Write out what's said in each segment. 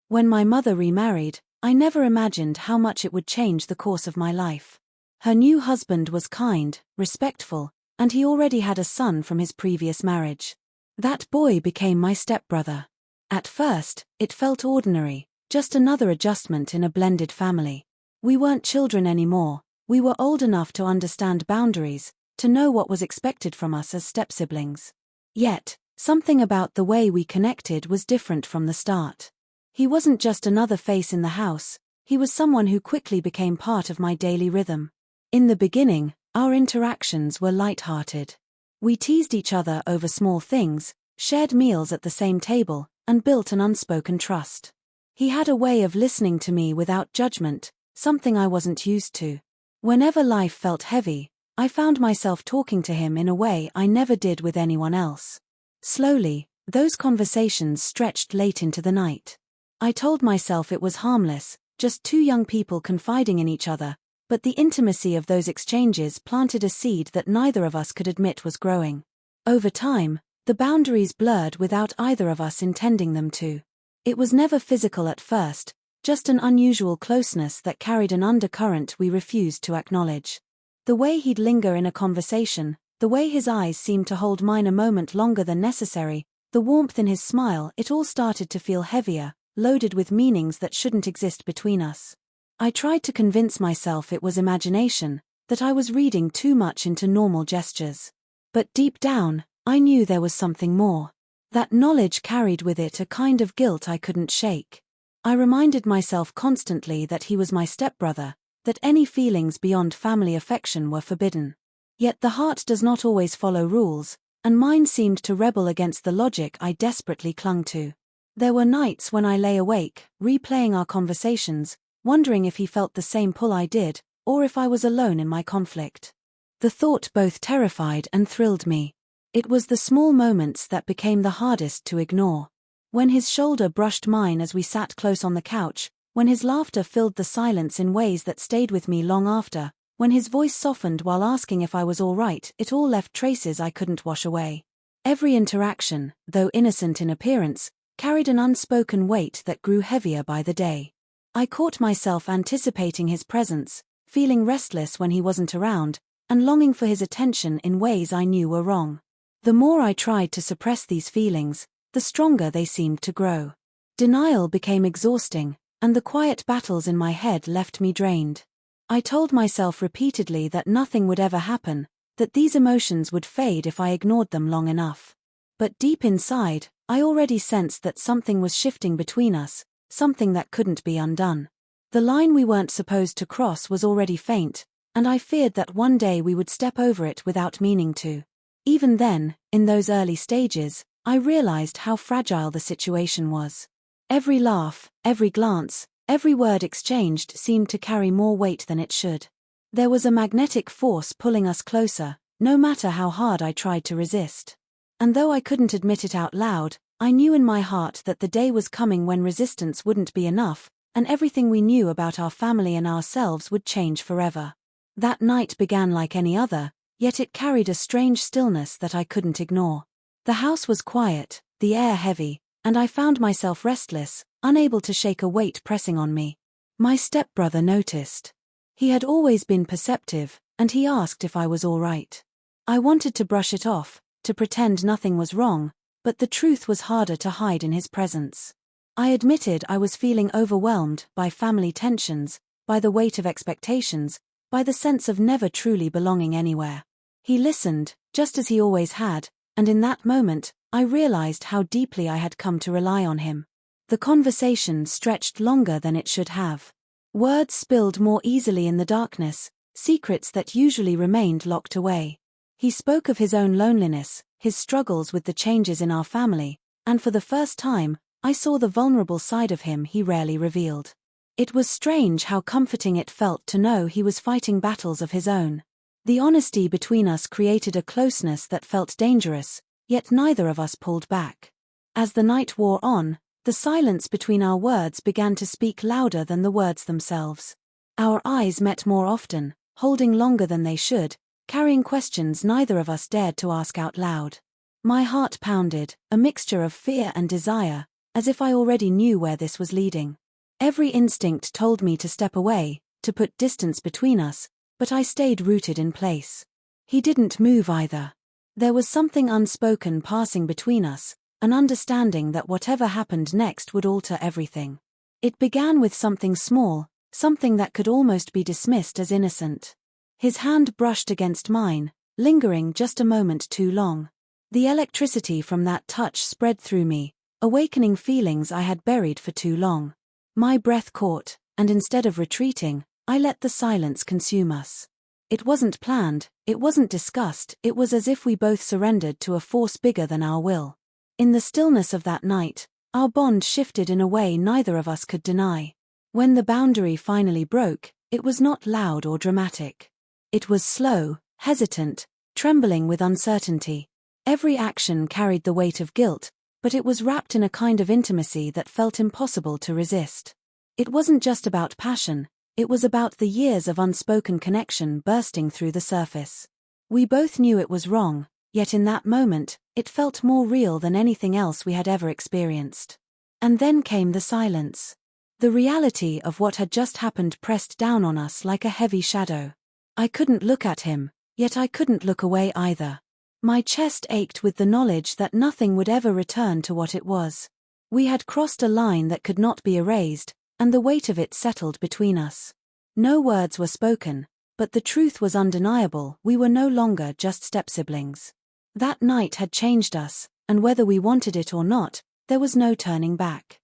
When my mother remarried, I never imagined how much it would change the course of my life. Her new husband was kind, respectful, and he already had a son from his previous marriage. That boy became my stepbrother. At first, it felt ordinary, just another adjustment in a blended family. We weren't children anymore, we were old enough to understand boundaries, to know what was expected from us as step-siblings. Yet, something about the way we connected was different from the start. He wasn't just another face in the house, he was someone who quickly became part of my daily rhythm. In the beginning, our interactions were light-hearted. We teased each other over small things, shared meals at the same table, and built an unspoken trust. He had a way of listening to me without judgment, something I wasn't used to. Whenever life felt heavy, I found myself talking to him in a way I never did with anyone else. Slowly, those conversations stretched late into the night. I told myself it was harmless, just two young people confiding in each other, but the intimacy of those exchanges planted a seed that neither of us could admit was growing. Over time, the boundaries blurred without either of us intending them to. It was never physical at first, just an unusual closeness that carried an undercurrent we refused to acknowledge. The way he'd linger in a conversation, the way his eyes seemed to hold mine a moment longer than necessary, the warmth in his smile, it all started to feel heavier, loaded with meanings that shouldn't exist between us. I tried to convince myself it was imagination, that I was reading too much into normal gestures. But deep down, I knew there was something more. That knowledge carried with it a kind of guilt I couldn't shake. I reminded myself constantly that he was my stepbrother, that any feelings beyond family affection were forbidden. Yet the heart does not always follow rules, and mine seemed to rebel against the logic I desperately clung to. There were nights when I lay awake, replaying our conversations, wondering if he felt the same pull I did, or if I was alone in my conflict. The thought both terrified and thrilled me. It was the small moments that became the hardest to ignore. When his shoulder brushed mine as we sat close on the couch, when his laughter filled the silence in ways that stayed with me long after, when his voice softened while asking if I was all right, it all left traces I couldn't wash away. Every interaction, though innocent in appearance, carried an unspoken weight that grew heavier by the day. I caught myself anticipating his presence, feeling restless when he wasn't around, and longing for his attention in ways I knew were wrong. The more I tried to suppress these feelings, the stronger they seemed to grow. Denial became exhausting, and the quiet battles in my head left me drained. I told myself repeatedly that nothing would ever happen, that these emotions would fade if I ignored them long enough. But deep inside, I already sensed that something was shifting between us, something that couldn't be undone. The line we weren't supposed to cross was already faint, and I feared that one day we would step over it without meaning to. Even then, in those early stages, I realized how fragile the situation was. Every laugh, every glance, every word exchanged seemed to carry more weight than it should. There was a magnetic force pulling us closer, no matter how hard I tried to resist. And though I couldn't admit it out loud, I knew in my heart that the day was coming when resistance wouldn't be enough, and everything we knew about our family and ourselves would change forever. That night began like any other, yet it carried a strange stillness that I couldn't ignore. The house was quiet, the air heavy, and I found myself restless, unable to shake a weight pressing on me. My stepbrother noticed. He had always been perceptive, and he asked if I was all right. I wanted to brush it off, to pretend nothing was wrong, but the truth was harder to hide in his presence. I admitted I was feeling overwhelmed by family tensions, by the weight of expectations, by the sense of never truly belonging anywhere. He listened, just as he always had, and in that moment, I realized how deeply I had come to rely on him. The conversation stretched longer than it should have. Words spilled more easily in the darkness, secrets that usually remained locked away. He spoke of his own loneliness, his struggles with the changes in our family, and for the first time, I saw the vulnerable side of him he rarely revealed. It was strange how comforting it felt to know he was fighting battles of his own. The honesty between us created a closeness that felt dangerous, yet neither of us pulled back. As the night wore on, the silence between our words began to speak louder than the words themselves. Our eyes met more often, holding longer than they should, carrying questions neither of us dared to ask out loud. My heart pounded, a mixture of fear and desire, as if I already knew where this was leading. Every instinct told me to step away, to put distance between us, but I stayed rooted in place. He didn't move either. There was something unspoken passing between us, an understanding that whatever happened next would alter everything. It began with something small, something that could almost be dismissed as innocent. His hand brushed against mine, lingering just a moment too long. The electricity from that touch spread through me, awakening feelings I had buried for too long. My breath caught, and instead of retreating, I let the silence consume us. It wasn't planned, it wasn't discussed, it was as if we both surrendered to a force bigger than our will. In the stillness of that night, our bond shifted in a way neither of us could deny. When the boundary finally broke, it was not loud or dramatic. It was slow, hesitant, trembling with uncertainty. Every action carried the weight of guilt, but it was wrapped in a kind of intimacy that felt impossible to resist. It wasn't just about passion, it was about the years of unspoken connection bursting through the surface. We both knew it was wrong, yet in that moment, it felt more real than anything else we had ever experienced. And then came the silence. The reality of what had just happened pressed down on us like a heavy shadow. I couldn't look at him, yet I couldn't look away either. My chest ached with the knowledge that nothing would ever return to what it was. We had crossed a line that could not be erased, and the weight of it settled between us. No words were spoken, but the truth was undeniable: we were no longer just step-siblings. That night had changed us, and whether we wanted it or not, there was no turning back.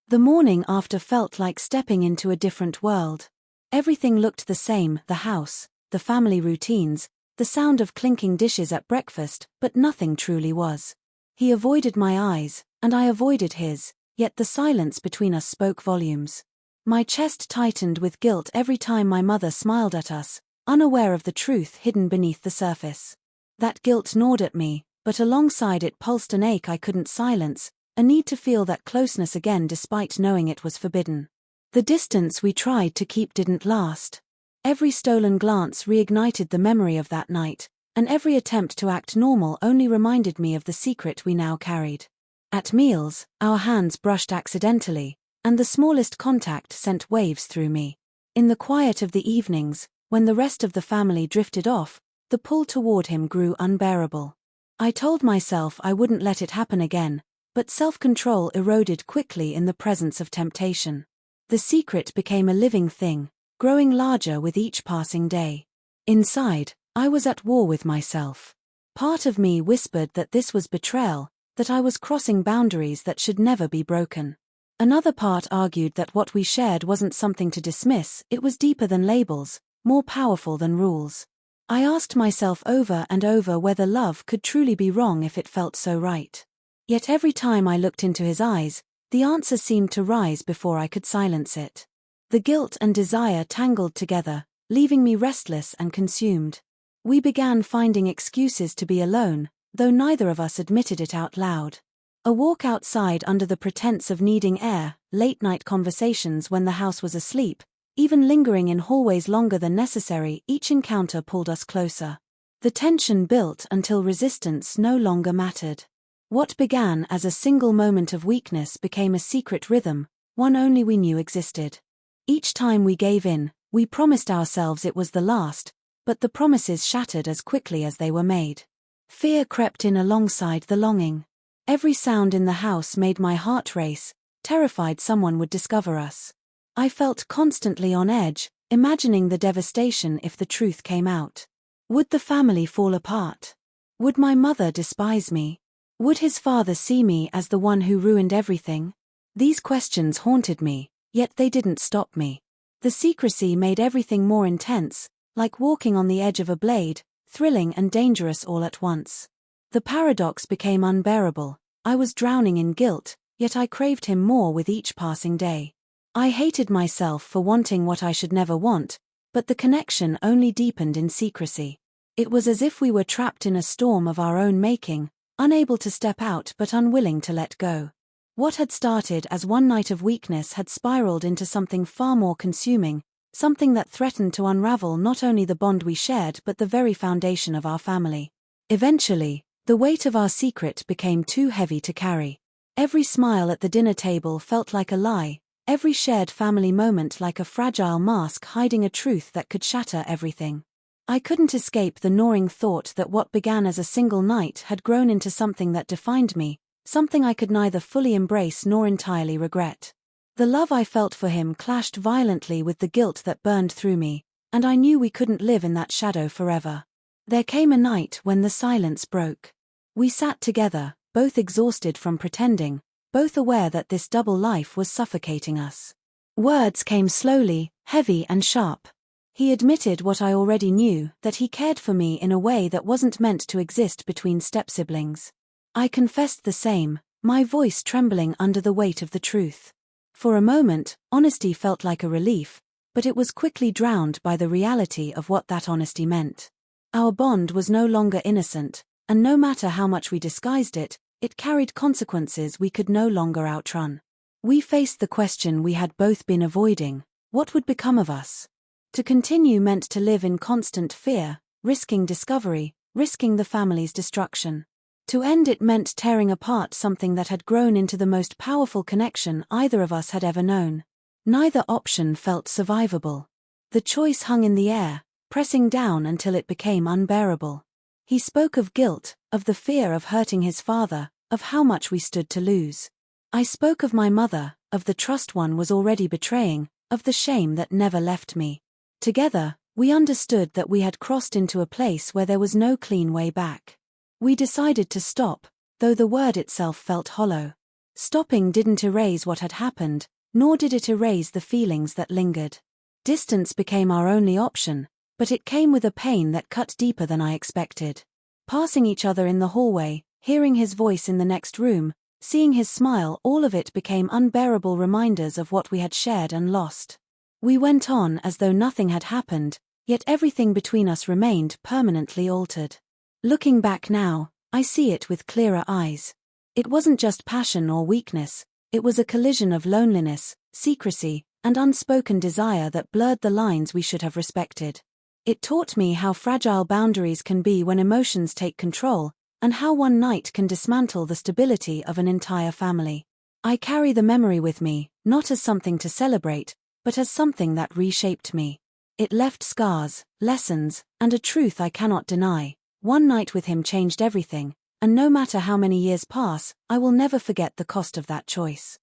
The morning after felt like stepping into a different world. Everything looked the same: the house, the family routines, the sound of clinking dishes at breakfast, but nothing truly was. He avoided my eyes, and I avoided his, yet the silence between us spoke volumes. My chest tightened with guilt every time my mother smiled at us, unaware of the truth hidden beneath the surface. That guilt gnawed at me, but alongside it pulsed an ache I couldn't silence, a need to feel that closeness again despite knowing it was forbidden. The distance we tried to keep didn't last. Every stolen glance reignited the memory of that night, and every attempt to act normal only reminded me of the secret we now carried. At meals, our hands brushed accidentally, and the smallest contact sent waves through me. In the quiet of the evenings, when the rest of the family drifted off, the pull toward him grew unbearable. I told myself I wouldn't let it happen again, but self-control eroded quickly in the presence of temptation. The secret became a living thing, growing larger with each passing day. Inside, I was at war with myself. Part of me whispered that this was betrayal, that I was crossing boundaries that should never be broken. Another part argued that what we shared wasn't something to dismiss, it was deeper than labels, more powerful than rules. I asked myself over and over whether love could truly be wrong if it felt so right. Yet every time I looked into his eyes, the answer seemed to rise before I could silence it. The guilt and desire tangled together, leaving me restless and consumed. We began finding excuses to be alone, though neither of us admitted it out loud. A walk outside under the pretense of needing air, late-night conversations when the house was asleep, even lingering in hallways longer than necessary, each encounter pulled us closer. The tension built until resistance no longer mattered. What began as a single moment of weakness became a secret rhythm, one only we knew existed. Each time we gave in, we promised ourselves it was the last, but the promises shattered as quickly as they were made. Fear crept in alongside the longing. Every sound in the house made my heart race, terrified someone would discover us. I felt constantly on edge, imagining the devastation if the truth came out. Would the family fall apart? Would my mother despise me? Would his father see me as the one who ruined everything? These questions haunted me, yet they didn't stop me. The secrecy made everything more intense, like walking on the edge of a blade, thrilling and dangerous all at once. The paradox became unbearable. I was drowning in guilt, yet I craved him more with each passing day. I hated myself for wanting what I should never want, but the connection only deepened in secrecy. It was as if we were trapped in a storm of our own making, unable to step out but unwilling to let go. What had started as one night of weakness had spiraled into something far more consuming, something that threatened to unravel not only the bond we shared but the very foundation of our family. Eventually, the weight of our secret became too heavy to carry. Every smile at the dinner table felt like a lie, every shared family moment like a fragile mask hiding a truth that could shatter everything. I couldn't escape the gnawing thought that what began as a single night had grown into something that defined me, something I could neither fully embrace nor entirely regret. The love I felt for him clashed violently with the guilt that burned through me, and I knew we couldn't live in that shadow forever. There came a night when the silence broke. We sat together, both exhausted from pretending, both aware that this double life was suffocating us. Words came slowly, heavy and sharp. He admitted what I already knew, that he cared for me in a way that wasn't meant to exist between step-siblings. I confessed the same, my voice trembling under the weight of the truth. For a moment, honesty felt like a relief, but it was quickly drowned by the reality of what that honesty meant. Our bond was no longer innocent, and no matter how much we disguised it, it carried consequences we could no longer outrun. We faced the question we had both been avoiding: what would become of us? To continue meant to live in constant fear, risking discovery, risking the family's destruction. To end it meant tearing apart something that had grown into the most powerful connection either of us had ever known. Neither option felt survivable. The choice hung in the air, pressing down until it became unbearable. He spoke of guilt, of the fear of hurting his father, of how much we stood to lose. I spoke of my mother, of the trust one was already betraying, of the shame that never left me. Together, we understood that we had crossed into a place where there was no clean way back. We decided to stop, though the word itself felt hollow. Stopping didn't erase what had happened, nor did it erase the feelings that lingered. Distance became our only option, but it came with a pain that cut deeper than I expected. Passing each other in the hallway, hearing his voice in the next room, seeing his smile, all of it became unbearable reminders of what we had shared and lost. We went on as though nothing had happened, yet everything between us remained permanently altered. Looking back now, I see it with clearer eyes. It wasn't just passion or weakness, it was a collision of loneliness, secrecy, and unspoken desire that blurred the lines we should have respected. It taught me how fragile boundaries can be when emotions take control, and how one night can dismantle the stability of an entire family. I carry the memory with me, not as something to celebrate, but as something that reshaped me. It left scars, lessons, and a truth I cannot deny. One night with him changed everything, and no matter how many years pass, I will never forget the cost of that choice.